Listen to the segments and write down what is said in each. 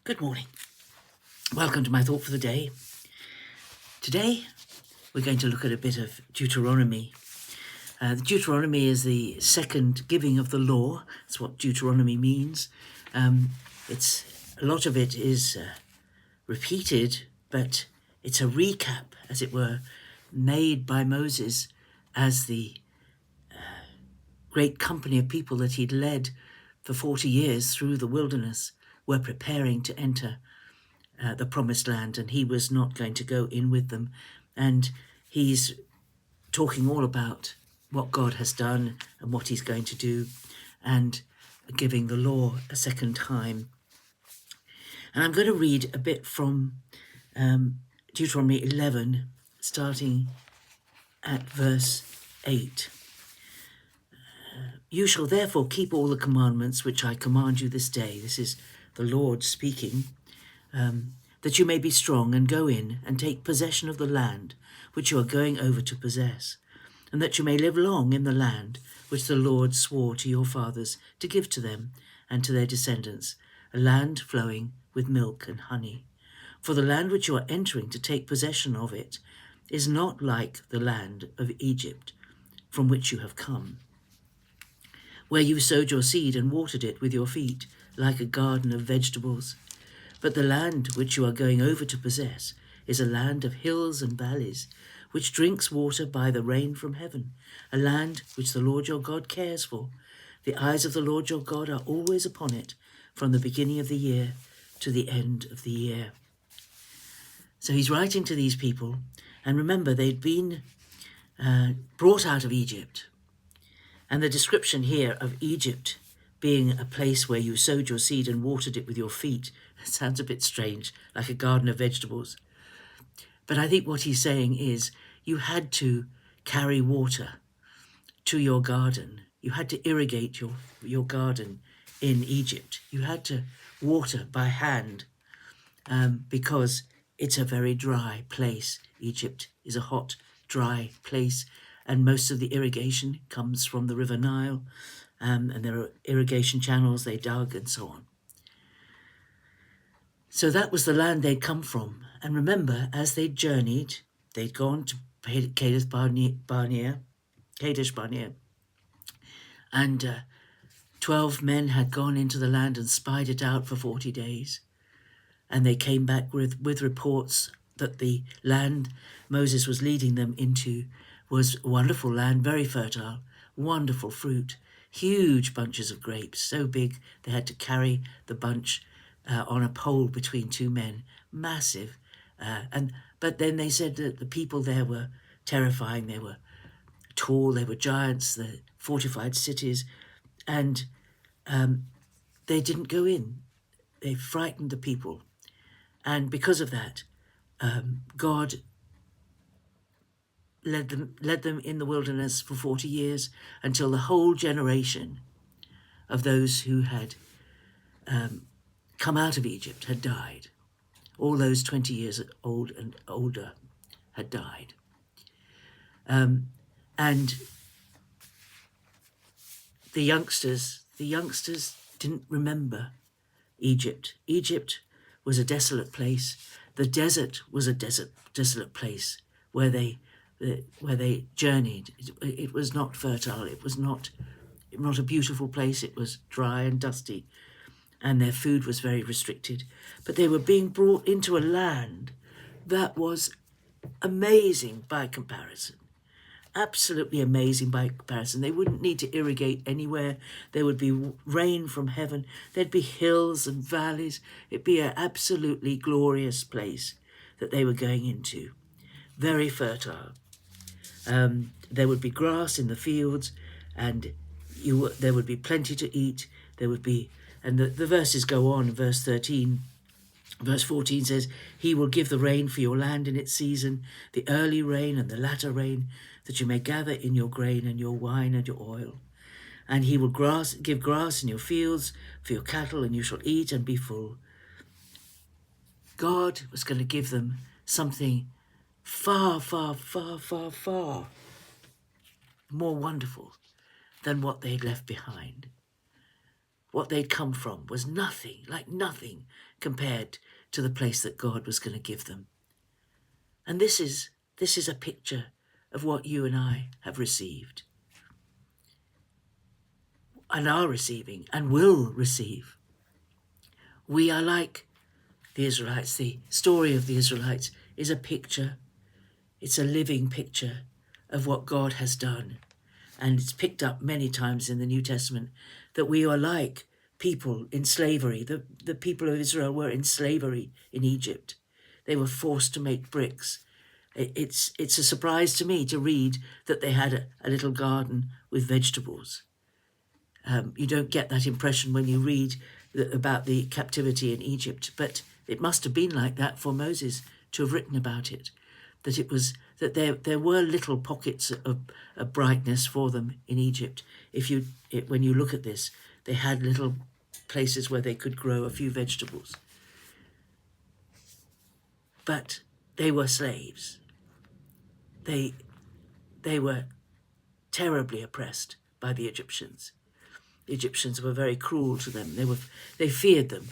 Good morning. Welcome to my thought for the day. Today, we're going to look at a bit of Deuteronomy. The Deuteronomy is the second giving of the law. That's what Deuteronomy means. A lot of it is repeated, but it's a recap, as it were, made by Moses as the great company of people that he'd led for 40 years through the wilderness were preparing to enter the promised land, and he was not going to go in with them. And he's talking all about what God has done and what he's going to do, and giving the law a second time. And I'm going to read a bit from Deuteronomy 11, starting at verse 8. You shall therefore keep all the commandments which I command you this day. This is the Lord speaking. That you may be strong and go in and take possession of the land which you are going over to possess, and that you may live long in the land which the Lord swore to your fathers to give to them and to their descendants, a land flowing with milk and honey. For the land which you are entering to take possession of it is not like the land of Egypt, from which you have come, where you sowed your seed and watered it with your feet, like a garden of vegetables. But the land which you are going over to possess is a land of hills and valleys, which drinks water by the rain from heaven, a land which the Lord your God cares for. The eyes of the Lord your God are always upon it, from the beginning of the year to the end of the year. So he's writing to these people, and remember, they'd been brought out of Egypt. And the description here of Egypt being a place where you sowed your seed and watered it with your feet sounds a bit strange, like a garden of vegetables. But I think what he's saying is you had to carry water to your garden. You had to irrigate your garden in Egypt. You had to water by hand because it's a very dry place. Egypt is a hot, dry place, and most of the irrigation comes from the River Nile, and there are irrigation channels they dug and so on. So that was the land they'd come from. And remember, as they'd journeyed, they'd gone to Kadesh Barnea, and 12 men had gone into the land and spied it out for 40 days. And they came back with reports that the land Moses was leading them into was a wonderful land, very fertile, wonderful fruit, huge bunches of grapes, so big they had to carry the bunch on a pole between two men, massive. But then they said that the people there were terrifying. They were tall, they were giants, the fortified cities, and they didn't go in. They frightened the people. And because of that, God led them in the wilderness for 40 years until the whole generation of those who had come out of Egypt had died. All those 20 years old and older had died. And the youngsters didn't remember Egypt. Egypt was a desolate place. The desert was a desolate place where they journeyed. It was not fertile. It was not a beautiful place. It was dry and dusty, and their food was very restricted. But they were being brought into a land that was amazing by comparison. Absolutely amazing by comparison. They wouldn't need to irrigate anywhere. There would be rain from heaven. There'd be hills and valleys. It'd be an absolutely glorious place that they were going into. Very fertile. There would be grass in the fields, and there would be plenty to eat. There would be, and the verses go on. Verse 13. Verse 14 says, he will give the rain for your land in its season, the early rain and the latter rain, that you may gather in your grain and your wine and your oil. And he will give grass in your fields for your cattle, and you shall eat and be full. God was going to give them something far, far, far, far, far more wonderful than what they'd left behind. what they'd come from was nothing, like nothing, compared to the place that God was going to give them. And this is a picture of what you and I have received and are receiving and will receive. We are like the Israelites. The story of the Israelites is a picture. It's a living picture of what God has done. And it's picked up many times in the New Testament that we are like people in slavery. The people of Israel were in slavery in Egypt. They were forced to make bricks. It's a surprise to me to read that they had a little garden with vegetables. You don't get that impression when you read about the captivity in Egypt, but it must have been like that for Moses to have written about it, that it was that there were little pockets of brightness for them in Egypt. When you look at this, they had little places where they could grow a few vegetables. But they were slaves. They were terribly oppressed by the Egyptians. The Egyptians were very cruel to them. They feared them,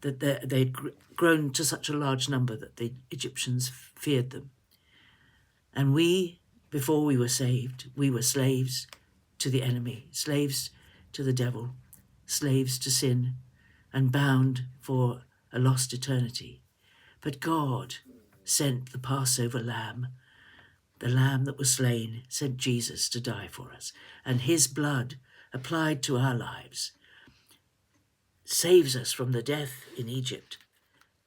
that they'd grown to such a large number that the Egyptians feared them. And we, before we were saved, we were slaves to the enemy, slaves to the devil, slaves to sin, and bound for a lost eternity. But God sent the Passover lamb, the lamb that was slain, sent Jesus to die for us. And his blood applied to our lives saves us from the death in Egypt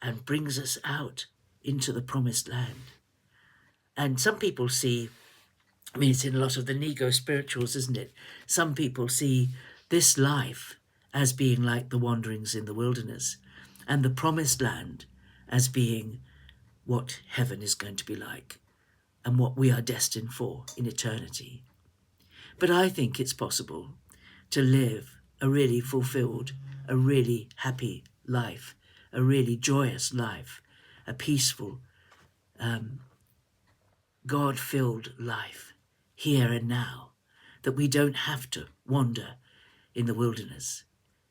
and brings us out into the promised land. And some people see, it's in a lot of the Nego spirituals, isn't it? Some people see this life as being like the wanderings in the wilderness and the promised land as being what heaven is going to be like and what we are destined for in eternity. But I think it's possible to live a really fulfilled, a really happy life, a really joyous life, a peaceful, God-filled life here and now, that we don't have to wander in the wilderness.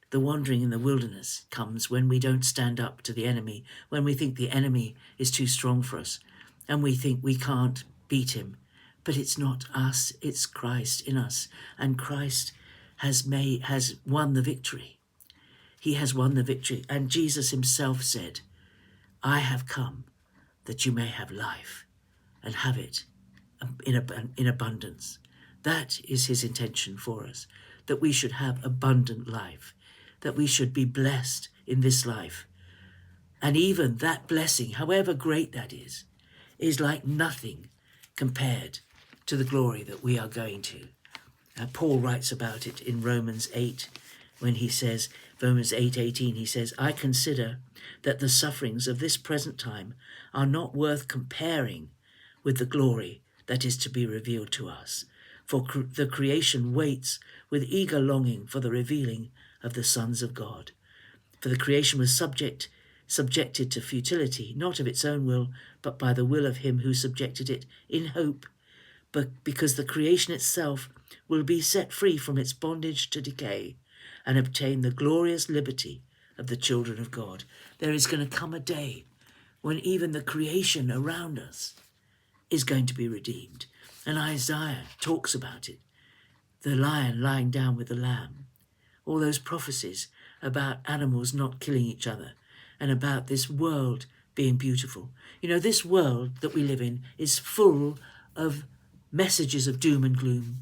The wandering in the wilderness comes when we don't stand up to the enemy, when we think the enemy is too strong for us, and we think we can't beat him. But it's not us, it's Christ in us, and Christ has won the victory. He has won the victory, and Jesus himself said, I have come that you may have life and have it in abundance. That is his intention for us, that we should have abundant life, that we should be blessed in this life. And even that blessing, however great that is like nothing compared to the glory that we are going to. Paul writes about it in Romans 8, when he says, Romans 8:18, he says, I consider that the sufferings of this present time are not worth comparing with the glory that is to be revealed to us. For the creation waits with eager longing for the revealing of the sons of God. For the creation was subjected to futility, not of its own will, but by the will of him who subjected it, in hope, but because the creation itself will be set free from its bondage to decay and obtain the glorious liberty of the children of God. There is going to come a day when even the creation around us is going to be redeemed. And Isaiah talks about it. The lion lying down with the lamb. All those prophecies about animals not killing each other and about this world being beautiful. This world that we live in is full of messages of doom and gloom.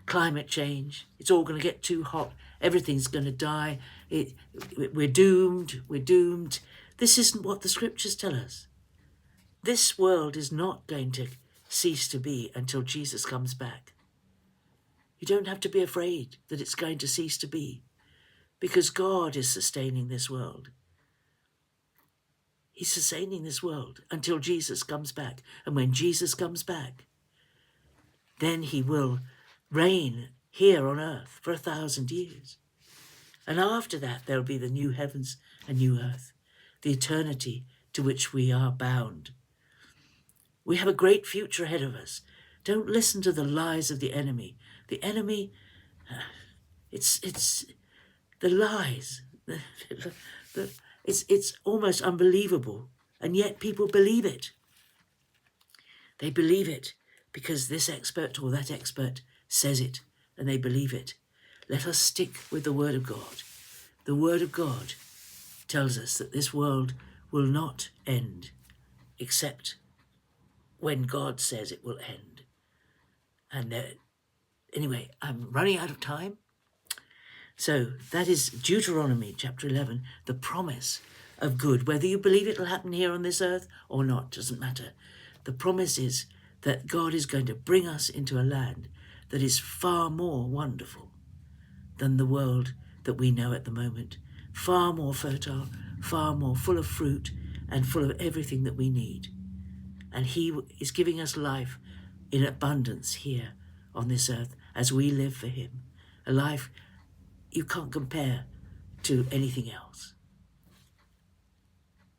Climate change, it's all going to get too hot, everything's going to die, we're doomed. This isn't what the scriptures tell us. This world is not going to cease to be until Jesus comes back. You don't have to be afraid that it's going to cease to be, because God is sustaining this world. He's sustaining this world until Jesus comes back. And when Jesus comes back, then he will reign here on earth for 1,000 years. And after that, there'll be the new heavens and new earth, the eternity to which we are bound. We have a great future ahead of us. Don't listen to the lies of the enemy. The enemy, It's the lies. It's almost unbelievable, and yet people believe it. They believe it because this expert or that expert says it, and they believe it. Let us stick with the Word of God. The Word of God tells us that this world will not end except when God says it will end. And anyway, I'm running out of time. So that is Deuteronomy chapter 11, the promise of good. Whether you believe it will happen here on this earth or not, doesn't matter. The promise is that God is going to bring us into a land that is far more wonderful than the world that we know at the moment. Far more fertile, far more full of fruit and full of everything that we need. And he is giving us life in abundance here on this earth as we live for him. A life you can't compare to anything else.